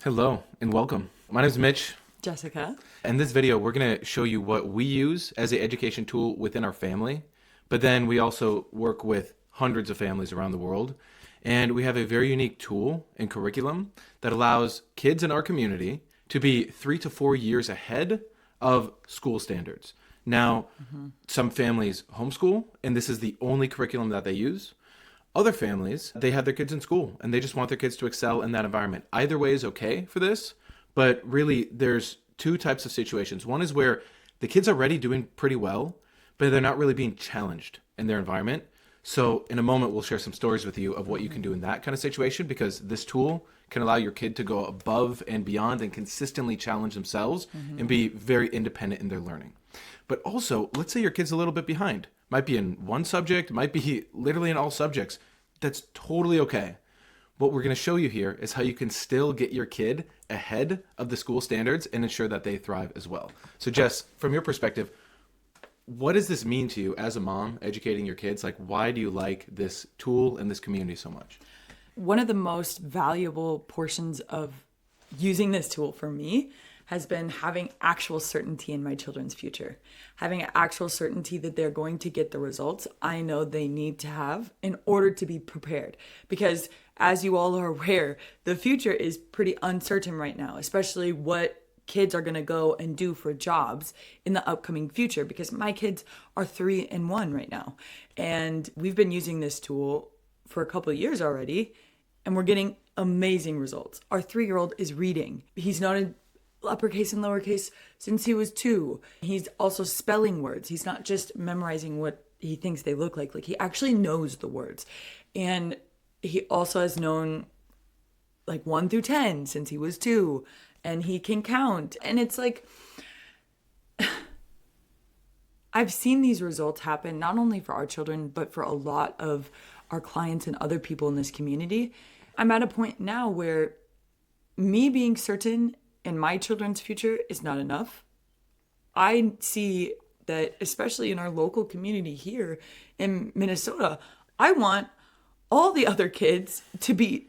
Hello and welcome. My name is Mitch. Jessica. In this video, we're going to show you what we use as an education tool within our family, but then we also work with hundreds of families around the world. And we have a very unique tool and curriculum that allows kids in our community to be 3 to 4 years ahead of school standards. Now, some families homeschool, and this is the only curriculum that they use. Other families, they have their kids in school and they just want their kids to excel in that environment. Either way is okay for this, but really there's two types of situations. One is where the kids are already doing pretty well, but they're not really being challenged in their environment. So in a moment, we'll share some stories with you of what you can do in that kind of situation, because this tool can allow your kid to go above and beyond and consistently challenge themselves and be very independent in their learning. But also, let's say your kid's a little bit behind. Might be in one subject, might be literally in all subjects. That's totally okay. What we're going to show you here is how you can still get your kid ahead of the school standards and ensure that they thrive as well. So Jess, from your perspective, what does this mean to you as a mom educating your kids? Like, why do you like this tool and this community so much? One of the most valuable portions of using this tool for me has been having actual certainty in my children's future, having actual certainty that they're going to get the results I know they need to have in order to be prepared. Because as you all are aware, the future is pretty uncertain right now, especially what kids are going to go and do for jobs in the upcoming future, because my kids are 3 and 1 right now. And we've been using this tool for a couple of years already, and we're getting amazing results. Our 3-year-old is reading. He's not in uppercase and lowercase since he was 2. He's also spelling words. He's not just memorizing what he thinks they look like he actually knows the words. And he also has known like 1 through 10 since he was 2, and he can count. And it's like, I've seen these results happen not only for our children, but for a lot of our clients and other people in this community. I'm at a point now where me being certain in my children's future is not enough. I see that, especially in our local community here in Minnesota, I want all the other kids to be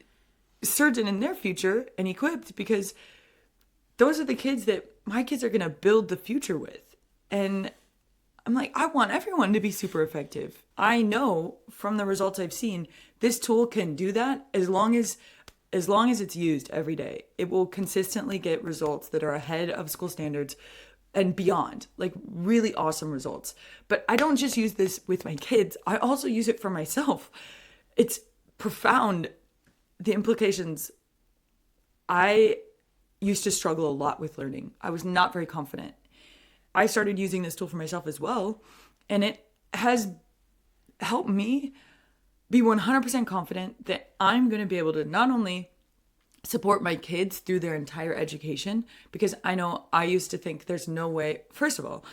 certain in their future and equipped, because those are the kids that my kids are going to build the future with. And I'm like, I want everyone to be super effective. I know from the results I've seen, this tool can do that as long as it's used every day. It will consistently get results that are ahead of school standards and beyond, like really awesome results. But I don't just use this with my kids. I also use it for myself. It's profound, the implications. I used to struggle a lot with learning. I was not very confident. I started using this tool for myself as well, and it has helped me be 100% confident that I'm going to be able to not only support my kids through their entire education, because I know I used to think there's no way. First of all,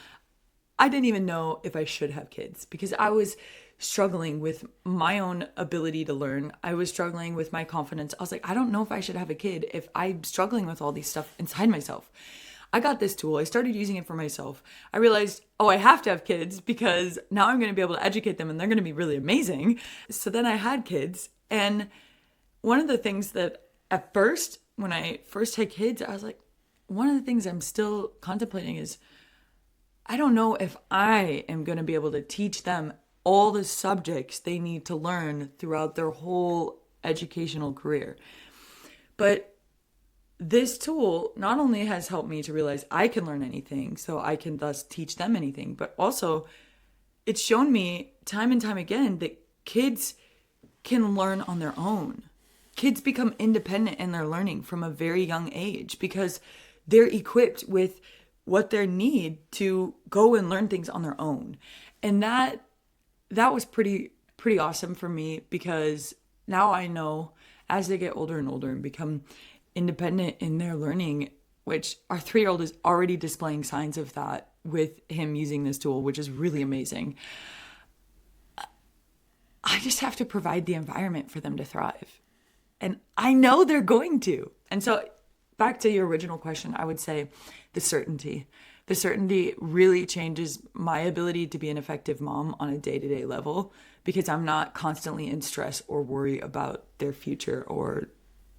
I didn't even know if I should have kids because I was struggling with my own ability to learn. I was struggling with my confidence. I was like, I don't know if I should have a kid if I'm struggling with all these stuff inside myself. I got this tool. I started using it for myself. I realized, oh, I have to have kids because now I'm going to be able to educate them and they're going to be really amazing. So then I had kids. And one of the things that at first, when I first had kids, I was like, one of the things I'm still contemplating is, I don't know if I am going to be able to teach them all the subjects they need to learn throughout their whole educational career. But this tool not only has helped me to realize I can learn anything, so I can thus teach them anything, but also it's shown me time and time again that kids can learn on their own. Kids become independent in their learning from a very young age because they're equipped with what they need to go and learn things on their own. And that was pretty awesome for me, because now I know as they get older and older and become independent in their learning, which our 3-year-old is already displaying signs of that with him using this tool, which is really amazing. I just have to provide the environment for them to thrive. And I know they're going to. And so back to your original question, I would say the certainty. The certainty really changes my ability to be an effective mom on a day-to-day level, because I'm not constantly in stress or worry about their future or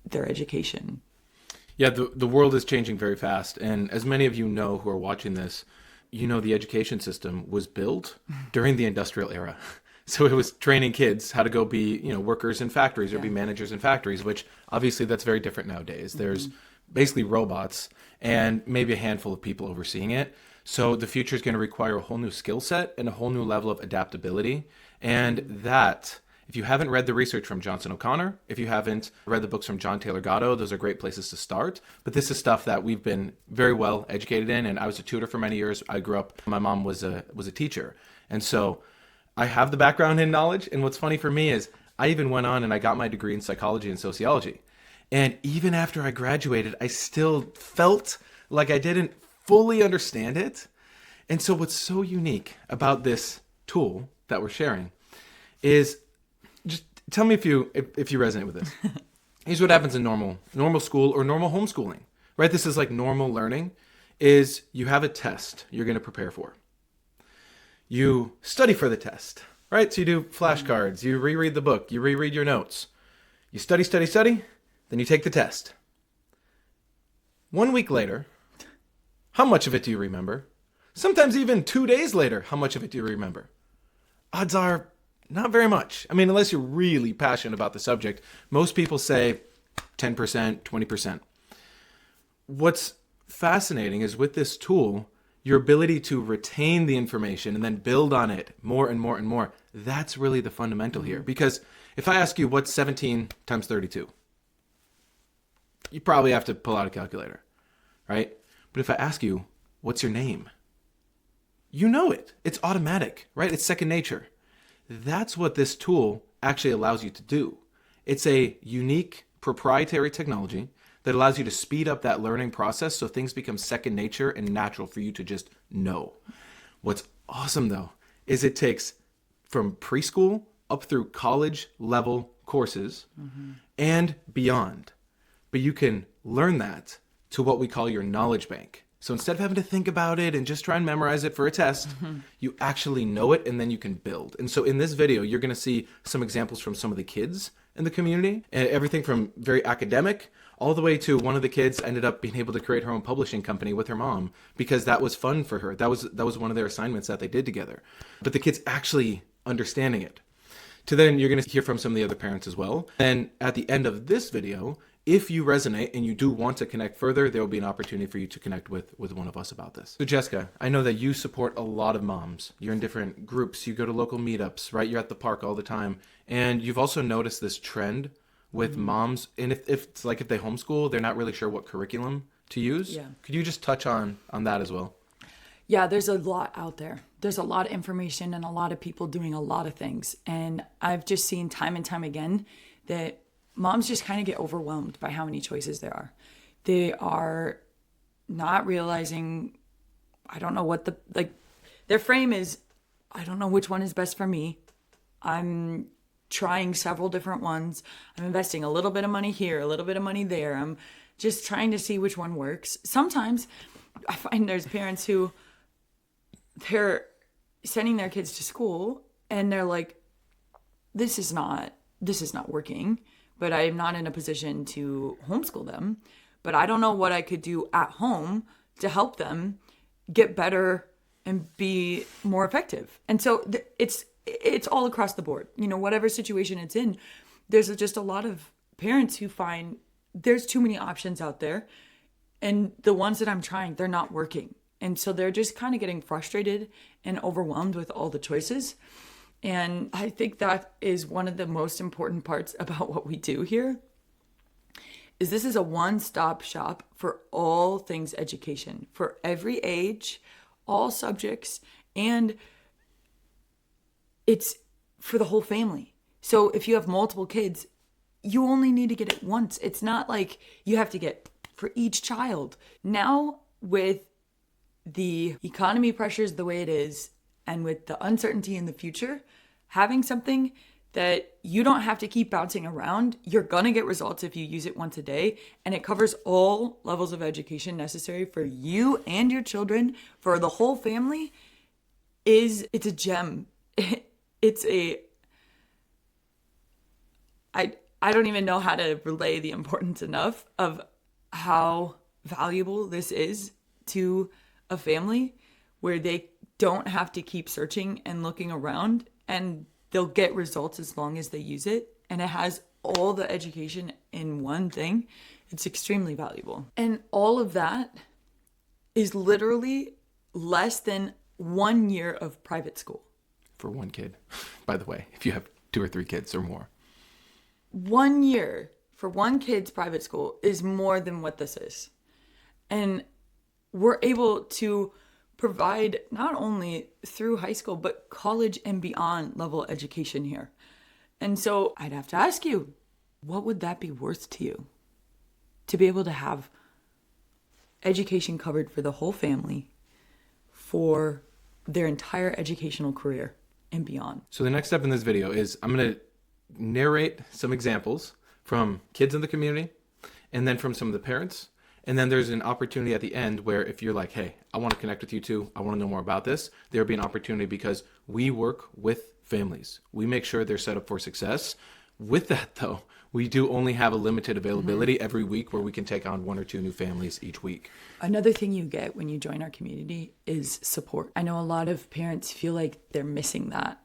their education. Yeah, the world is changing very fast. And as many of you know who are watching this, you know the education system was built during the industrial era. So it was training kids how to go be, workers in factories or be managers in factories, which obviously that's very different nowadays. There's basically robots and maybe a handful of people overseeing it. So the future is going to require a whole new skill set and a whole new level of adaptability. And that, if you haven't read the research from Johnson O'Connor, if you haven't read the books from John Taylor Gatto, those are great places to start. But this is stuff that we've been very well educated in. And I was a tutor for many years. I grew up, my mom was a teacher. And so I have the background in knowledge. And what's funny for me is I even went on and I got my degree in psychology and sociology. And even after I graduated, I still felt like I didn't fully understand it. And so what's so unique about this tool that we're sharing is, just tell me if you resonate with this. Here's what happens in normal school or normal homeschooling, right? This is like normal learning is you have a test you're going to prepare for. You study for the test, right? So you do flashcards, you reread the book, you reread your notes. You study, then you take the test. 1 week later, how much of it do you remember? Sometimes even 2 days later, how much of it do you remember? Odds are not very much. I mean, unless you're really passionate about the subject, most people say 10%, 20%. What's fascinating is with this tool, your ability to retain the information and then build on it more and more and more. That's really the fundamental here. Because if I ask you what's 17 times 32, you probably have to pull out a calculator, right? But if I ask you, what's your name? You know it. It's automatic, right? It's second nature. That's what this tool actually allows you to do. It's a unique proprietary technology that allows you to speed up that learning process so things become second nature and natural for you to just know. What's awesome though is it takes from preschool up through college level courses and beyond. But you can learn that to what we call your knowledge bank. So instead of having to think about it and just try and memorize it for a test, you actually know it and then you can build. And so in this video, you're going to see some examples from some of the kids in the community, everything from very academic all the way to one of the kids ended up being able to create her own publishing company with her mom because that was fun for her. That was one of their assignments that they did together. But the kids actually understanding it. To then you're going to hear from some of the other parents as well. And at the end of this video, if you resonate and you do want to connect further, there will be an opportunity for you to connect with one of us about this. So Jessica, I know that you support a lot of moms. You're in different groups. You go to local meetups, right? You're at the park all the time. And you've also noticed this trend with moms. And if it's like if they homeschool, they're not really sure what curriculum to use. Yeah. Could you just touch on that as well? Yeah, there's a lot out there. There's a lot of information and a lot of people doing a lot of things. And I've just seen time and time again that moms just kind of get overwhelmed by how many choices there are. They are not realizing, I don't know what their frame is, I don't know which one is best for me. I'm trying several different ones. I'm investing a little bit of money here, a little bit of money there. I'm just trying to see which one works. Sometimes I find there's parents who they're sending their kids to school and they're like, this is not working, but I'm not in a position to homeschool them. But I don't know what I could do at home to help them get better and be more effective. And so it's all across the board. Whatever situation it's in, there's just a lot of parents who find there's too many options out there. And the ones that I'm trying, they're not working. And so they're just kind of getting frustrated and overwhelmed with all the choices. And I think that is one of the most important parts about what we do here is this is a one-stop shop for all things education, for every age, all subjects, and it's for the whole family. So if you have multiple kids, you only need to get it once. It's not like you have to get for each child. Now, with the economy pressures the way it is, and with the uncertainty in the future, having something that you don't have to keep bouncing around, you're gonna get results if you use it once a day, and it covers all levels of education necessary for you and your children, for the whole family, it's a gem. I don't even know how to relay the importance enough of how valuable this is to a family where they don't have to keep searching and looking around, and they'll get results as long as they use it. And it has all the education in one thing. It's extremely valuable. And all of that is literally less than 1 year of private school. For one kid, by the way, if you have 2 or 3 kids or more. 1 year for one kid's private school is more than what this is. And we're able to provide not only through high school, but college and beyond level education here. And so I'd have to ask you, what would that be worth to you? To be able to have education covered for the whole family for their entire educational career and beyond. So the next step in this video is I'm going to narrate some examples from kids in the community and then from some of the parents. And then there's an opportunity at the end where if you're like, hey, I want to connect with you too, I want to know more about this, there'll be an opportunity because we work with families. We make sure they're set up for success. With that though, we do only have a limited availability every week where we can take on 1 or 2 new families each week. Another thing you get when you join our community is support. I know a lot of parents feel like they're missing that,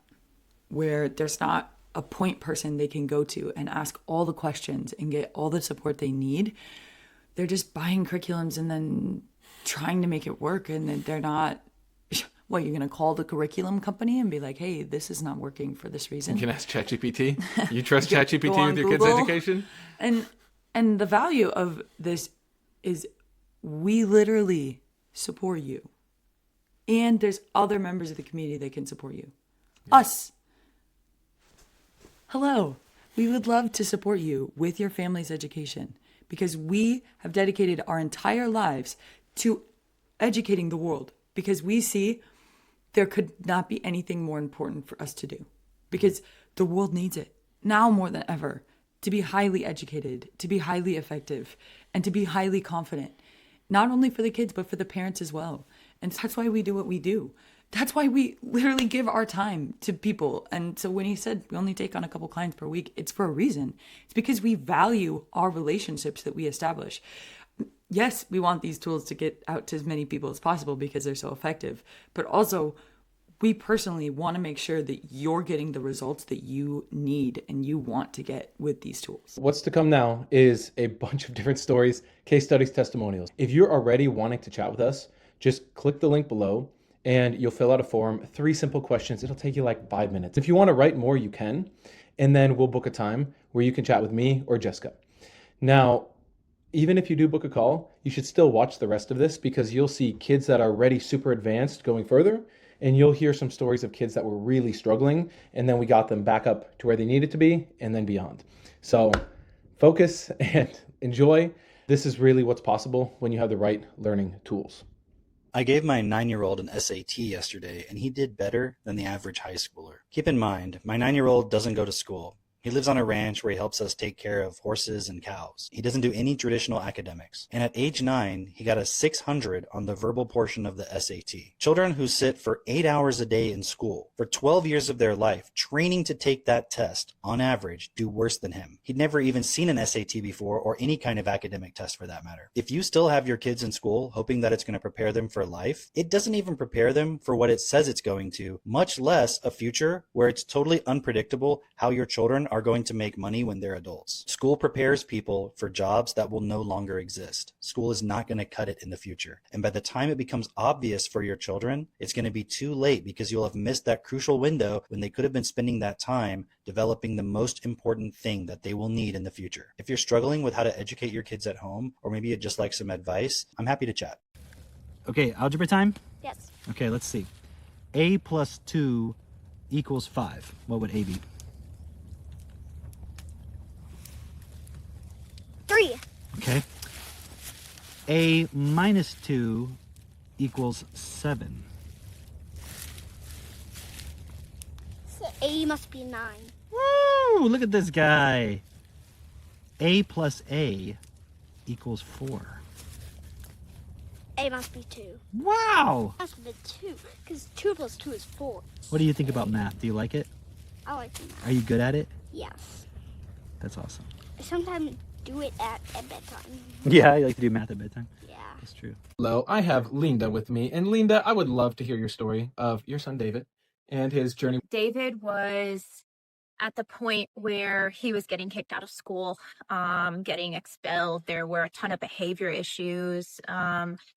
where there's not a point person they can go to and ask all the questions and get all the support they need. They're just buying curriculums and then trying to make it work, and then they're not, what, you're going to call the curriculum company and be like, hey, this is not working for this reason. You can ask ChatGPT. You trust ChatGPT Go on with your Google. kids' education? And the value of this is we literally support you. And there's other members of the community that can support you. Yeah. Us. Hello. We would love to support you with your family's education because we have dedicated our entire lives to educating the world, because we see there could not be anything more important for us to do, because the world needs it now more than ever, to be highly educated, to be highly effective, and to be highly confident, not only for the kids, but for the parents as well. And that's why we do what we do. That's why we literally give our time to people. And so when he said we only take on a couple clients per week, it's for a reason. It's because we value our relationships that we establish. Yes, we want these tools to get out to as many people as possible because they're so effective. But also, we personally want to make sure that you're getting the results that you need and you want to get with these tools. What's to come now is a bunch of different stories, case studies, testimonials. If you're already wanting to chat with us, just click the link below and you'll fill out a form, 3 simple questions. It'll take you like 5 minutes. If you want to write more, you can. And then we'll book a time where you can chat with me or Jessica. Now, even if you do book a call, you should still watch the rest of this because you'll see kids that are already super advanced going further, and you'll hear some stories of kids that were really struggling, and then we got them back up to where they needed to be and then beyond. So focus and enjoy. This is really what's possible when you have the right learning tools. I gave my 9-year-old an SAT yesterday, and he did better than the average high schooler. Keep in mind, my 9-year-old doesn't go to school. He lives on a ranch where he helps us take care of horses and cows. He doesn't do any traditional academics. And at age 9, he got a 600 on the verbal portion of the SAT. Children who sit for 8 hours a day in school for 12 years of their life training to take that test, on average, do worse than him. He'd never even seen an SAT before, or any kind of academic test for that matter. If you still have your kids in school hoping that it's going to prepare them for life, it doesn't even prepare them for what it says it's going to, much less a future where it's totally unpredictable how your children are going to make money when they're adults. School prepares people for jobs that will no longer exist. School is not going to cut it in the future. And by the time it becomes obvious for your children, it's going to be too late because you'll have missed that crucial window when they could have been spending that time developing the most important thing that they will need in the future. If you're struggling with how to educate your kids at home, or maybe you'd just like some advice, I'm happy to chat. Okay, algebra time? Yes. Okay, let's see. A plus 2 equals 5. What would A be? 3. Okay. A minus 2 equals 7. So A must be 9. Woo! Look at this guy. A plus A equals 4. A must be 2. Wow! Must be 2, because 2 plus 2 is 4. What do you think about math? Do you like it? I like math. Are you good at it? Yes. That's awesome. Sometimes do it at bedtime. Yeah, you like to do math at bedtime. Yeah. That's true. Hello, I have Linda with me. And Linda, I would love to hear your story of your son David and his journey. David was at the point where he was getting kicked out of school, getting expelled. There were a ton of behavior issues,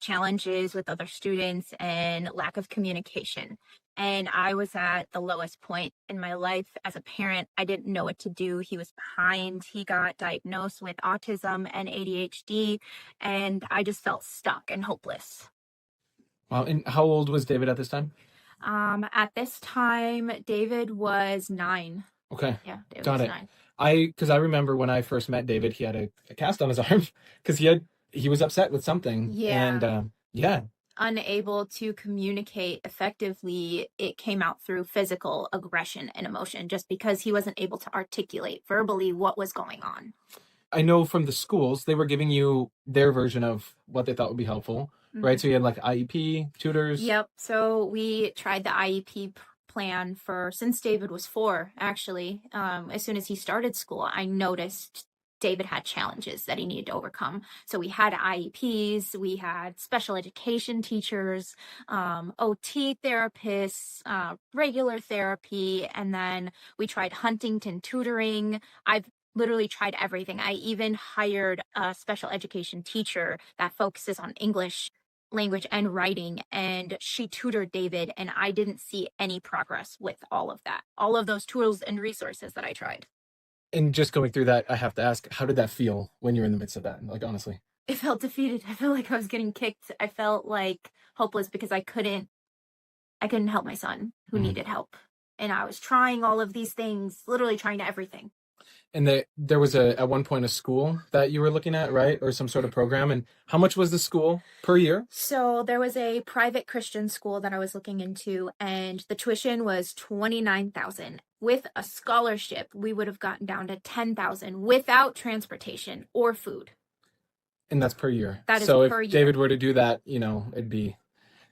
challenges with other students, and lack of communication. And I was at the lowest point in my life as a parent. I didn't know what to do. He was behind. He got diagnosed with autism and ADHD, and I just felt stuck and hopeless. Wow, and how old was David at this time? At this time, David was 9. Okay. Yeah, David Got was it. 9. Because I remember when I first met David, he had a cast on his arm because he was upset with something. Yeah. And yeah. Unable to communicate effectively, it came out through physical aggression and emotion just because he wasn't able to articulate verbally what was going on. I know from the schools, they were giving you their version of what they thought would be helpful, right? So you had like IEP, tutors. Yep. So we tried the IEP plan for since David was 4, actually. As soon as he started school, I noticed David had challenges that he needed to overcome. So we had IEPs, we had special education teachers, OT therapists, regular therapy, and then we tried Huntington tutoring. I've literally tried everything. I even hired a special education teacher that focuses on English language and writing, and she tutored David, and I didn't see any progress with all of that, all of those tools and resources that I tried. And just going through that, I have to ask, how did that feel when you're in the midst of that? Like, honestly. It felt defeated. I felt like I was getting kicked. I felt like hopeless because I couldn't help my son who needed help. And I was trying all of these things, literally trying everything. And there was at one point a school that you were looking at, right? Or some sort of program. And how much was the school per year? So there was a private Christian school that I was looking into, and the tuition was $29,000. With a scholarship, we would have gotten down to $10,000 without transportation or food. And that's per year. That is so per if year. David were to do that, it'd be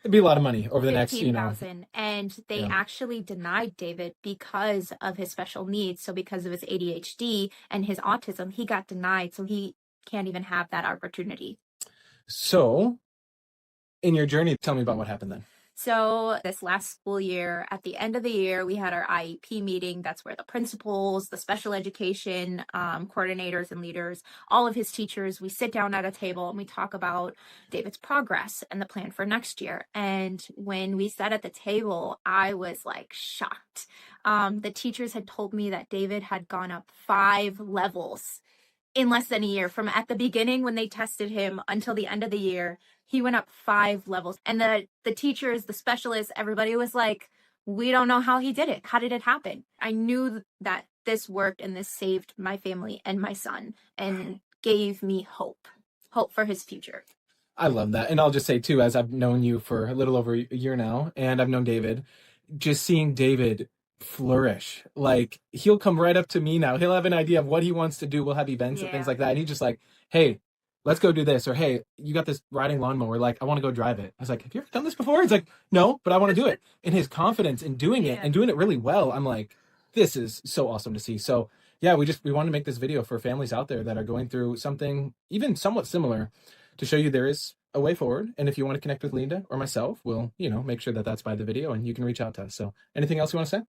a lot of money over the next, 15,000. And they actually denied David because of his special needs. So because of his ADHD and his autism, he got denied. So he can't even have that opportunity. So in your journey, tell me about what happened then. So this last school year, at the end of the year, we had our IEP meeting. That's where the principals, the special education coordinators and leaders, all of his teachers, we sit down at a table and we talk about David's progress and the plan for next year. And when we sat at the table, I was like shocked. The teachers had told me that David had gone up 5 levels in less than a year. From at the beginning when they tested him until the end of the year, he went up 5 levels. And the teachers, the specialists, everybody was like, we don't know how he did it. How did it happen? I knew that this worked and this saved my family and my son and gave me hope for his future. I love that. And I'll just say too, as I've known you for a little over a year now, and I've known David, just seeing David flourish. Like, he'll come right up to me now. He'll have an idea of what he wants to do. We'll have events and things like that. And he's just like, hey, let's go do this. Or, hey, you got this riding lawnmower. Like, I want to go drive it. I was like, have you ever done this before? It's like, no, but I want to do it. And his confidence in doing it and doing it really well. I'm like, this is so awesome to see. So yeah, we want to make this video for families out there that are going through something even somewhat similar to show you there is a way forward. And if you want to connect with Linda or myself, we'll, make sure that that's by the video and you can reach out to us. So anything else you want to say?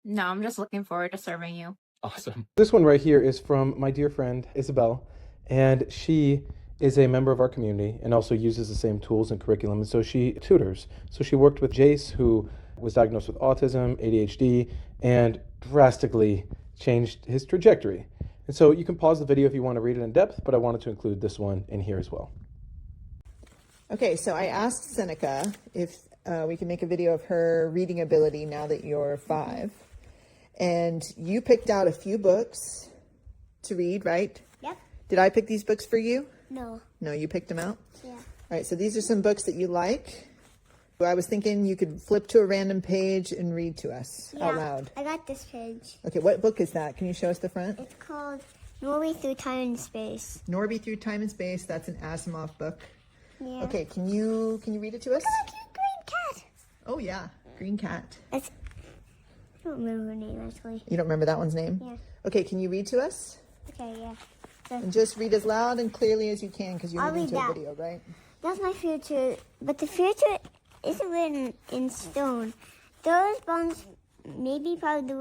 No, I'm just looking forward to serving you. Awesome. This one right here is from my dear friend, Isabel, and she is a member of our community and also uses the same tools and curriculum. And so she tutors. So she worked with Jace, who was diagnosed with autism, ADHD, and drastically changed his trajectory. And so you can pause the video if you want to read it in depth, but I wanted to include this one in here as well. Okay, so I asked Seneca if we can make a video of her reading ability now that you're 5. And you picked out a few books to read, right? Yep. Did I pick these books for you? No. No, you picked them out? Yeah. All right, so these are some books that you like. I was thinking you could flip to a random page and read to us out loud. I got this page. Okay, what book is that? Can you show us the front? It's called Norway Through Time and Space. Norby Through Time and Space. That's an Asimov book. Yeah. Okay, can you read it to us? Look, a green cat. Oh yeah, Green Cat. I don't remember her name actually. You don't remember that one's name? Yeah. Okay, can you read to us? Okay, yeah. And just read as loud and clearly as you can because you're I'll moving read to a that. video, right? That's my future, but the future isn't written in stone. Those bones may be part of the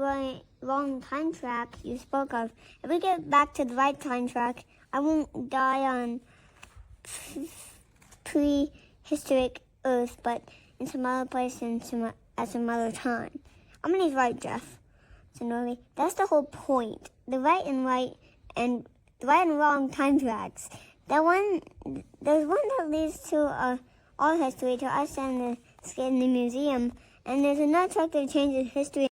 wrong time track you spoke of. If we get back to the right time track, I won't die on prehistoric Earth, but in some other place and at some other time. I'm gonna right, Jeff. So Norby, that's the whole point. The right and wrong time tracks. There's one that leads to our history, to us and in the museum, and there's another track that changes history.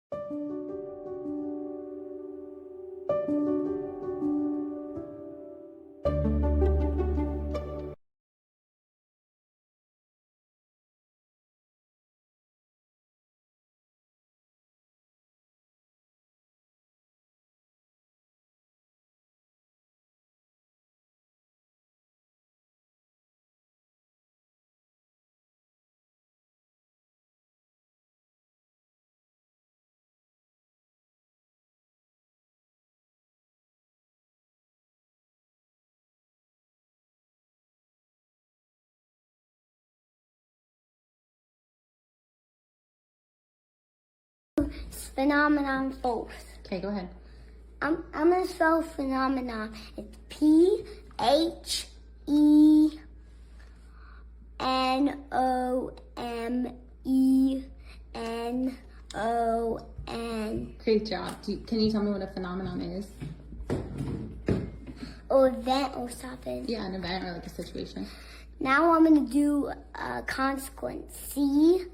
Phenomenon both. Okay, go ahead. I'm gonna spell phenomenon. It's PHENOMENON. Great job. Can you tell me what a phenomenon is? Or event or something. Yeah, an event or like a situation. Now I'm gonna do a consequence. CONSEQUENCE.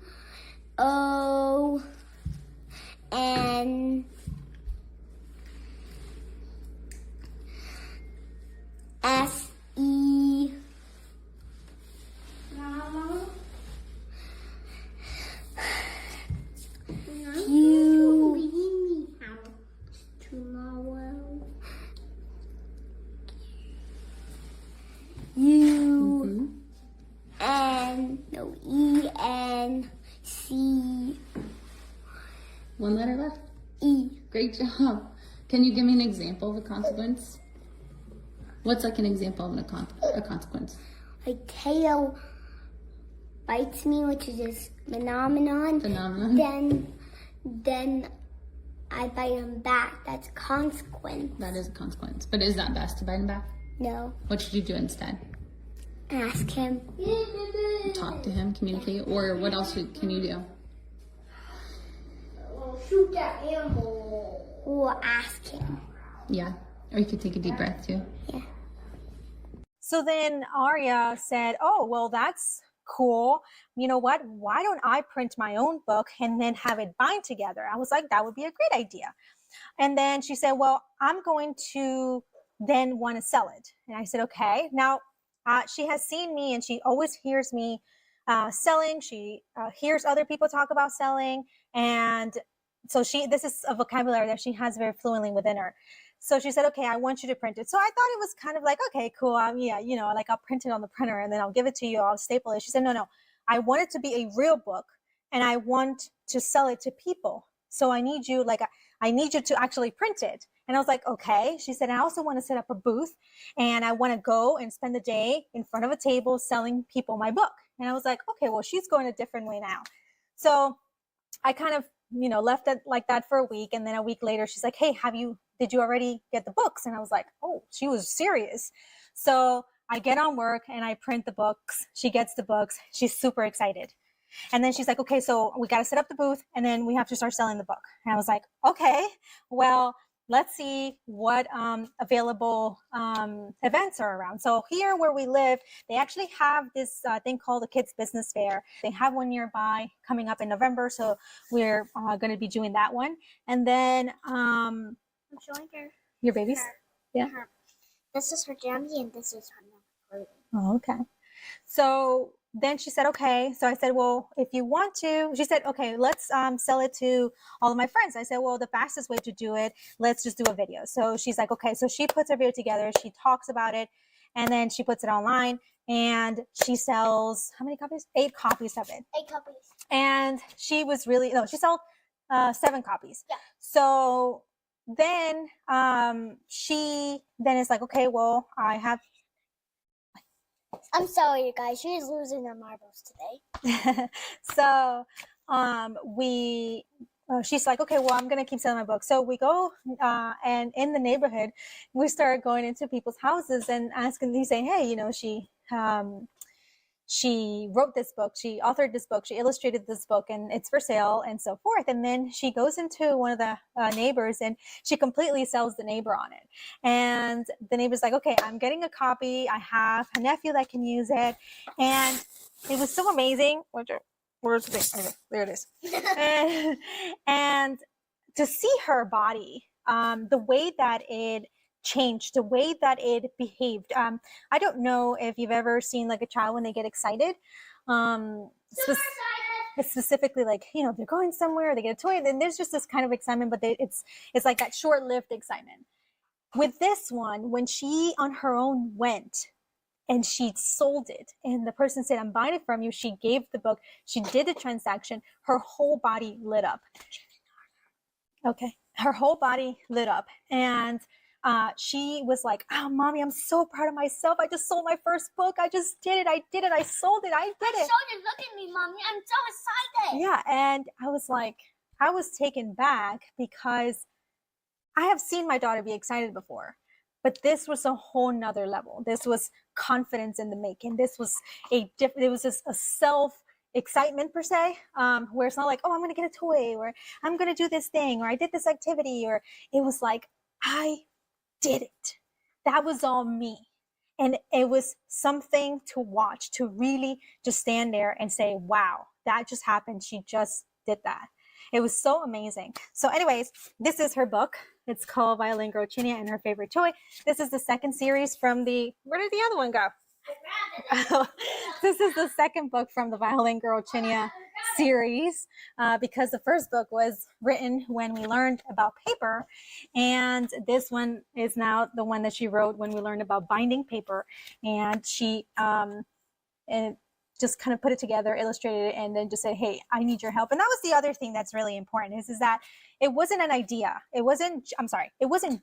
One letter left. E. Great job. Can you give me an example of a consequence? What's like an example of a consequence? A tail bites me, which is this phenomenon. Then I bite him back. That's a consequence. That is a consequence. But is that best to bite him back? No. What should you do instead? Ask him. Talk to him, communicate, or what else can you do? Shoot that animal. Or ask him. Yeah. Or you could take a deep breath too. Yeah. So then Arya said, oh, well, that's cool. You know what? Why don't I print my own book and then have it bind together? I was like, that would be a great idea. And then she said, well, I'm going to then want to sell it. And I said, okay. Now, she has seen me and she always hears me selling. She hears other people talk about selling. And so this is a vocabulary that she has very fluently within her. So she said, okay, I want you to print it. So I thought it was kind of like, okay, cool. Yeah, like I'll print it on the printer and then I'll give it to you. I'll staple it. She said, no, I want it to be a real book and I want to sell it to people. So I need you, I need you to actually print it. And I was like, okay. She said, I also want to set up a booth and I want to go and spend the day in front of a table selling people my book. And I was like, okay, well, she's going a different way now. So I kind of, left it like that for a week. And then a week later, she's like, hey, did you already get the books? And I was like, oh, she was serious. So I get on work and I print the books. She gets the books. She's super excited. And then she's like, okay, so we got to set up the booth and then we have to start selling the book. And I was like, okay, well, let's see what available events are around. So here where we live, they actually have this thing called the Kids Business Fair. They have one nearby coming up in November. So we're going to be doing that one. And then I'm showing her. your babies? Yeah. This is her jammy and this is her clothing. Oh, okay. So then she said, okay. So I said, well, if you want to, she said, okay, let's sell it to all of my friends. I said, well, the fastest way to do it, let's just do a video. So she's like, okay. So she puts her video together. She talks about it and then she puts it online and she sells, how many copies? 8 copies of it. 8 copies. And she was really, she sold 7 copies. Yeah. So then she then is like, okay, well, I have. I'm sorry, you guys. She's losing her marbles today. So she's like, okay, well, I'm gonna keep selling my book. So we go and in the neighborhood, we start going into people's houses and asking. They say, hey, you know, she wrote this book, she authored this book, she illustrated this book, and it's for sale and so forth. And then she goes into one of the neighbors and she completely sells the neighbor on it. And the neighbor's like, okay, I'm getting a copy. I have a nephew that can use it. And it was so amazing. Where's the thing? Okay, there it is. and to see her body, the way that it changed, the way that it behaved. I don't know if you've ever seen like a child when they get excited. Specifically, like, you know, they're going somewhere, they get a toy, then there's just this kind of excitement, but it's like that short-lived excitement. With this one, when she on her own went and she sold it and the person said, I'm buying it from you, she gave the book, she did the transaction, her whole body lit up. Okay, her whole body lit up. And she was like, oh, mommy, I'm so proud of myself. I just sold my first book. I just did it. I did it. I sold it. I did it. Sold it. Look at me, mommy. I'm so excited. Yeah. And I was like, I was taken back because I have seen my daughter be excited before, but this was a whole nother level. This was confidence in the making. This was it was just a self excitement per se, where it's not like, oh, I'm going to get a toy, or I'm going to do this thing, or I did this activity, or it was like, I did it. That was all me. And it was something to watch, to really just stand there and say, wow, that just happened. She just did that. It was so amazing. So anyways, this is her book. It's called Violin Girl Chinia and Her Favorite Toy. This is the second series from where did the other one go? This is the second book from the Violin Girl Chinia series, because the first book was written when we learned about paper, and this one is now the one that she wrote when we learned about binding paper. And she and just kind of put it together, illustrated it, and then just said, hey, I need your help. And that was the other thing that's really important is that it wasn't an idea. It wasn't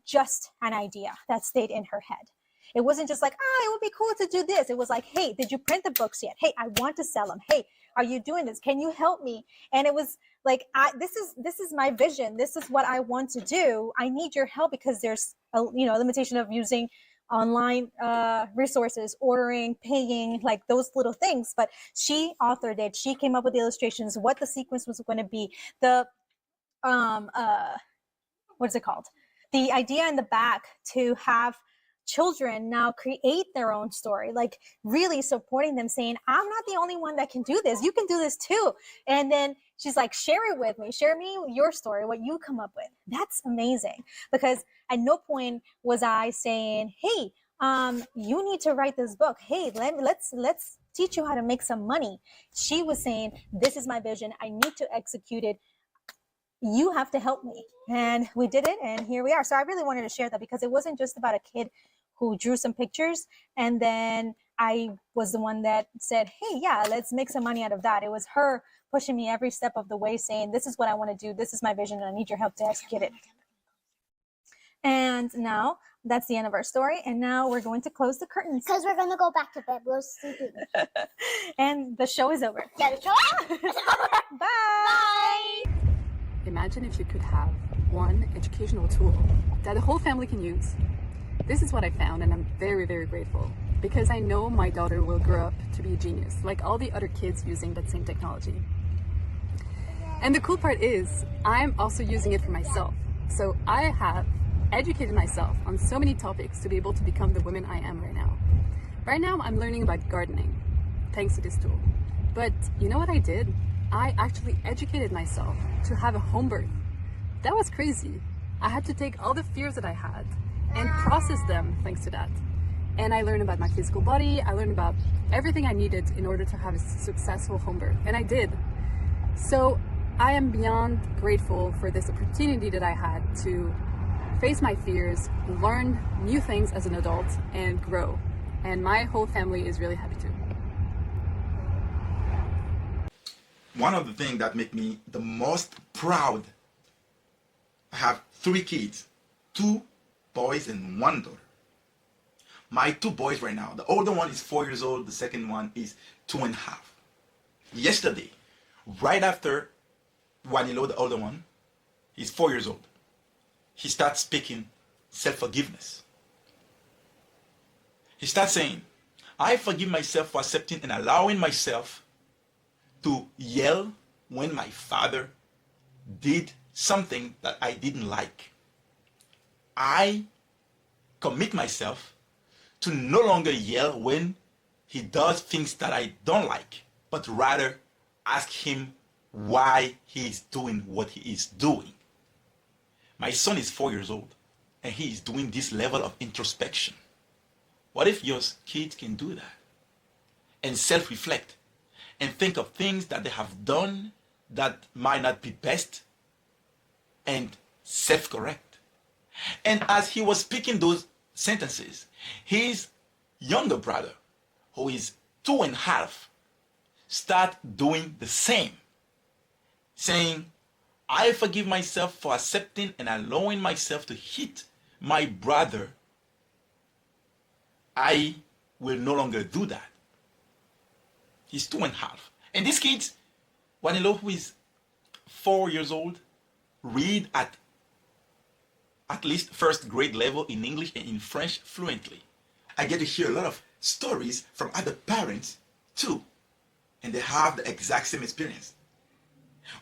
just an idea that stayed in her head. It wasn't just like, it would be cool to do this. It was like, hey, did you print the books yet? Hey, I want to sell them. Hey, are you doing this? Can you help me? And it was like, this is my vision. This is what I want to do. I need your help because there's a limitation of using online resources, ordering, paying, like those little things. But she authored it. She came up with the illustrations, what the sequence was going to be, the what is it called? The idea in the back to have children now create their own story, like really supporting them, saying, I'm not the only one that can do this. You can do this too. And then she's like, share it with me. Share me your story, what you come up with. That's amazing. Because at no point was I saying, hey, you need to write this book. Hey, let's teach you how to make some money. She was saying, this is my vision. I need to execute it. You have to help me. And we did it, and here we are. So I really wanted to share that because it wasn't just about a kid who drew some pictures and then I was the one that said, hey, yeah, let's make some money out of that. It was her pushing me every step of the way, saying, this is what I want to do. This is my vision, and I need your help to execute it. And now that's the end of our story. And now we're going to close the curtains. Because we're going to go back to bed. We're sleeping. And the show is over. Yeah, the show is over. Bye. Bye. Imagine if you could have one educational tool that the whole family can use. This is what I found, and I'm very, very grateful because I know my daughter will grow up to be a genius, like all the other kids using that same technology. And the cool part is, I'm also using it for myself. So I have educated myself on so many topics to be able to become the woman I am right now. Right now, I'm learning about gardening, thanks to this tool. But you know what I did? I actually educated myself to have a home birth. That was crazy. I had to take all the fears that I had and process them thanks to that. And I learned about my physical body. I learned about everything I needed in order to have a successful home birth. And I did. So I am beyond grateful for this opportunity that I had to face my fears, learn new things as an adult, and grow. And my whole family is really happy too. One of the things that make me the most proud I have 3 kids, 2 boys and 1 daughter. My 2 boys right now, the older one is 4 years old, the second one is 2.5. Yesterday, right after Wanilo, the older one, he's 4 years old, he starts speaking self-forgiveness. He starts saying, I forgive myself for accepting and allowing myself to yell when my father did something that I didn't like. I commit myself to no longer yell when he does things that I don't like, but rather ask him why he is doing what he is doing. My son is 4 years old and he is doing this level of introspection. What if your kids can do that and self-reflect and think of things that they have done that might not be best and self-correct? And as he was speaking those sentences, his younger brother, who is 2.5, start doing the same, saying, I forgive myself for accepting and allowing myself to hit my brother. I will no longer do that. He's 2.5. And these kids, Wanilo, who is 4 years old, read at least first grade level in English and in French fluently. I get to hear a lot of stories from other parents too, and they have the exact same experience.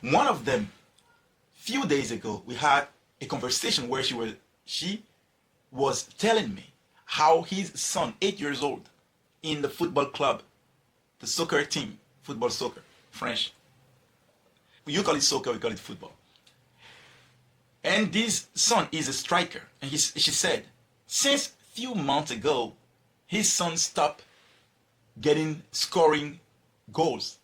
One of them, few days ago, we had a conversation where she was telling me how his son, 8 years old, in the football club, the soccer team, football soccer, French. You call it soccer, we call it football. And this son is a striker. And she said, since few months ago, his son stopped scoring goals.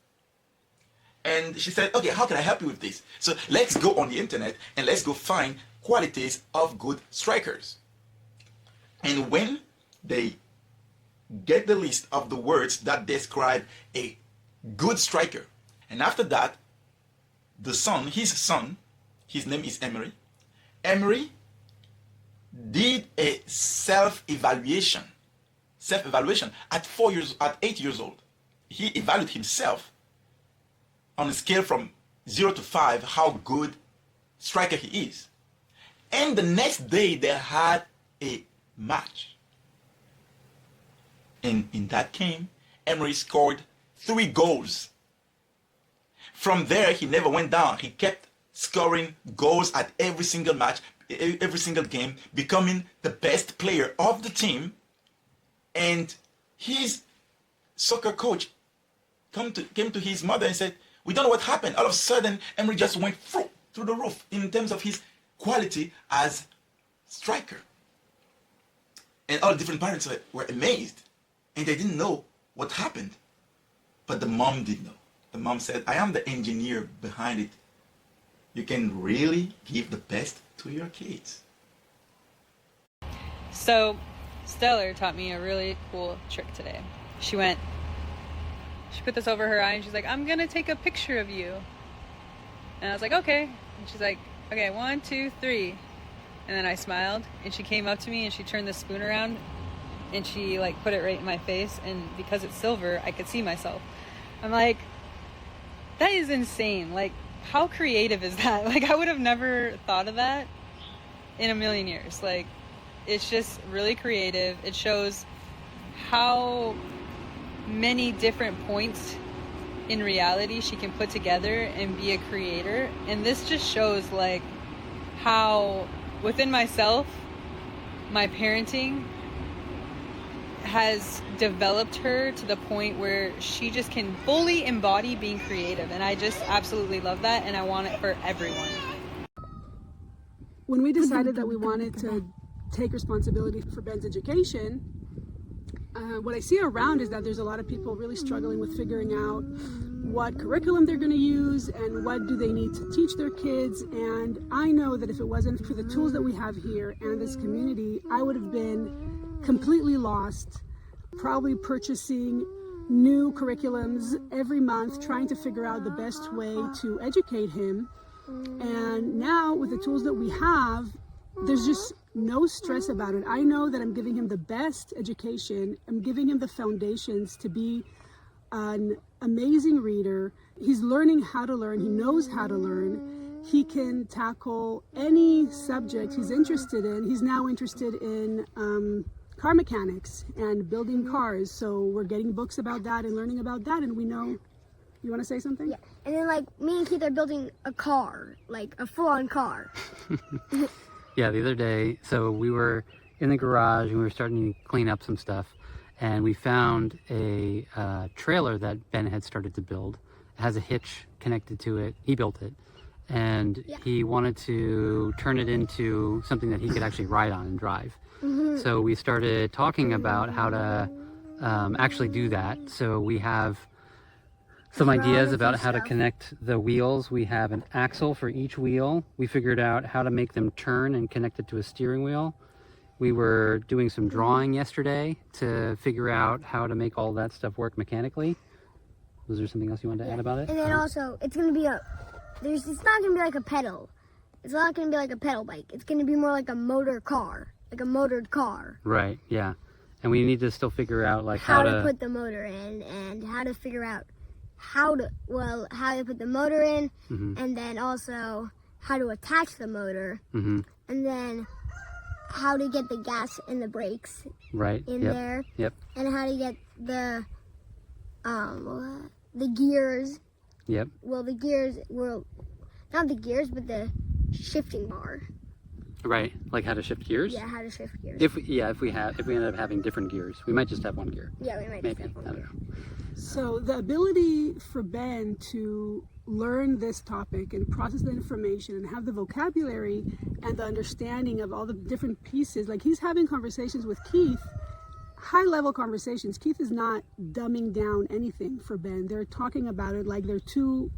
And she said, okay, how can I help you with this? So let's go on the internet and let's go find qualities of good strikers. And when they get the list of the words that describe a good striker, and after that, his son, his name is Emery. Emery did a self-evaluation at 8 years old. He evaluated himself on a scale from 0 to 5, how good striker he is. And the next day they had a match. And in that game, Emery scored 3 goals. From there, he never went down. He kept scoring goals at every single match, every single game, becoming the best player of the team. And his soccer coach came to his mother and said, we don't know what happened. All of a sudden, Emery just went through the roof in terms of his quality as striker. And all the different parents were amazed. And they didn't know what happened. But the mom did know. The mom said, I am the engineer behind it. You can really give the best to your kids. So, Stellar taught me a really cool trick today. She put this over her eye and she's like, I'm gonna take a picture of you. And I was like, okay. And she's like, okay, 1, 2, 3. And then I smiled and she came up to me and she turned the spoon around and she put it right in my face, and because it's silver, I could see myself. I'm like, that is insane. How creative is that? I would have never thought of that in a million years. It's just really creative. It shows how many different points in reality she can put together and be a creator. And this just shows how within myself, my parenting has developed her to the point where she just can fully embody being creative. And I just absolutely love that, and I want it for everyone. When we decided that we wanted to take responsibility for Ben's education, what I see around is that there's a lot of people really struggling with figuring out what curriculum they're going to use and what do they need to teach their kids. And I know that if it wasn't for the tools that we have here and this community, I would have been completely lost, probably purchasing new curriculums every month, trying to figure out the best way to educate him. And now with the tools that we have, there's just no stress about it. I know that I'm giving him the best education. I'm giving him the foundations to be an amazing reader. He's learning how to learn. He knows how to learn. He can tackle any subject he's interested in. He's now interested in car mechanics and building cars. So we're getting books about that and learning about that. And we know, you want to say something? Yeah. And then like me and Keith are building a car, like a full-on car. Yeah, the other day, so we were in the garage and we were starting to clean up some stuff, and we found a trailer that Ben had started to build. It has a hitch connected to it. He built it, and he wanted to turn it into something that he could actually ride on and drive. So we started talking about how to actually do that. So we have some ideas about how to connect the wheels. We have an axle for each wheel. We figured out how to make them turn and connect it to a steering wheel. We were doing some drawing yesterday to figure out how to make all that stuff work mechanically. Was there something else you wanted to add about it? And then also, it's going to be it's not going to be like a pedal. It's not going to be like a pedal bike. It's going to be more like a motor car, like a motored car. Right, yeah. And we need to still figure out like how to put the motor in, and how to figure out how to put the motor in, and then also how to attach the motor, and then how to get the gas and the brakes in there, and how to get the gears. Well, the gears not the gears, but the shifting bar. Right, like how to shift gears. Yeah, how to shift gears. If we end up having different gears, we might just have one gear. Yeah, we might. Maybe. I don't know. So the ability for Ben to learn this topic and process the information and have the vocabulary and the understanding of all the different pieces, like he's having conversations with Keith, high level conversations. Keith is not dumbing down anything for Ben. They're talking about it like they're two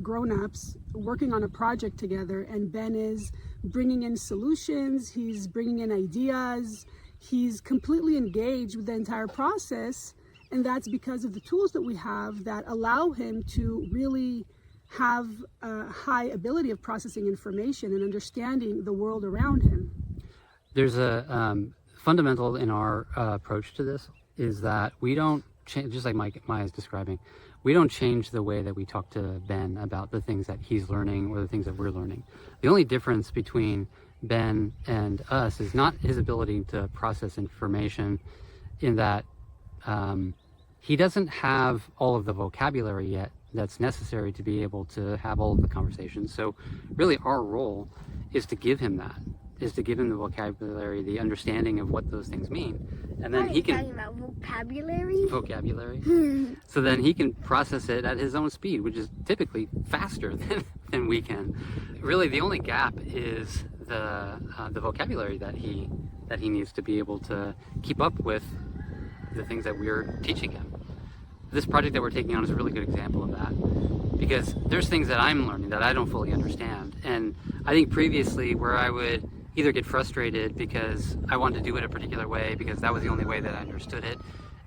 grown-ups working on a project together, and Ben is bringing in solutions, he's bringing in ideas, he's completely engaged with the entire process. And that's because of the tools that we have that allow him to really have a high ability of processing information and understanding the world around him. There's a fundamental in our approach to this is that we don't change, just like Maya is describing, we don't change the way that we talk to Ben about the things that he's learning or the things that we're learning. The only difference between Ben and us is not his ability to process information, in that he doesn't have all of the vocabulary yet that's necessary to be able to have all of the conversations. So really our role is to give him that, is to give him the vocabulary, the understanding of what those things mean. And then he can... talking about vocabulary? Vocabulary. So then he can process it at his own speed, which is typically faster than we can. Really the only gap is the vocabulary that he needs to be able to keep up with the things that we're teaching him. This project that we're taking on is a really good example of that, because there's things that I'm learning that I don't fully understand. And I think previously where I would either get frustrated because I wanted to do it a particular way because that was the only way that I understood it,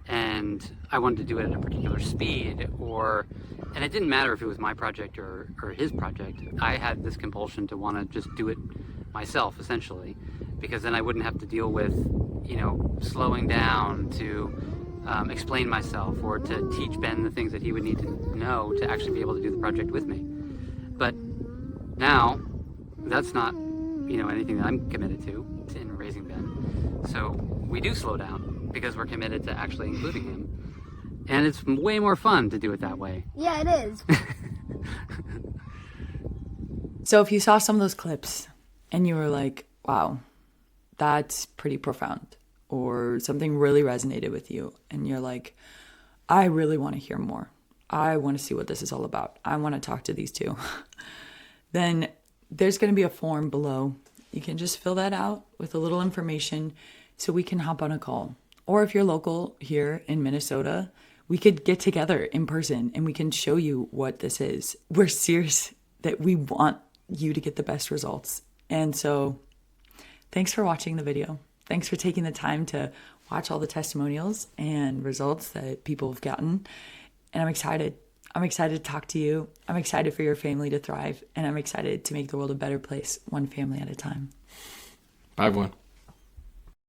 and I wanted to do it at a particular speed, and it didn't matter if it was my project or his project. I had this compulsion to want to just do it myself, essentially, because then I wouldn't have to deal with, slowing down to explain myself or to teach Ben the things that he would need to know to actually be able to do the project with me. But now, that's not, anything that I'm committed to in raising Ben. So we do slow down because we're committed to actually including him. And it's way more fun to do it that way. Yeah, it is. So if you saw some of those clips and you were like, wow, that's pretty profound, or something really resonated with you, and you're like, I really want to hear more. I want to see what this is all about. I want to talk to these two. Then there's going to be a form below. You can just fill that out with a little information so we can hop on a call. Or if you're local here in Minnesota, we could get together in person and we can show you what this is. We're serious that we want you to get the best results. And so thanks for watching the video. Thanks for taking the time to watch all the testimonials and results that people have gotten. And I'm excited. I'm excited to talk to you. I'm excited for your family to thrive, and I'm excited to make the world a better place, one family at a time. Bye, everyone.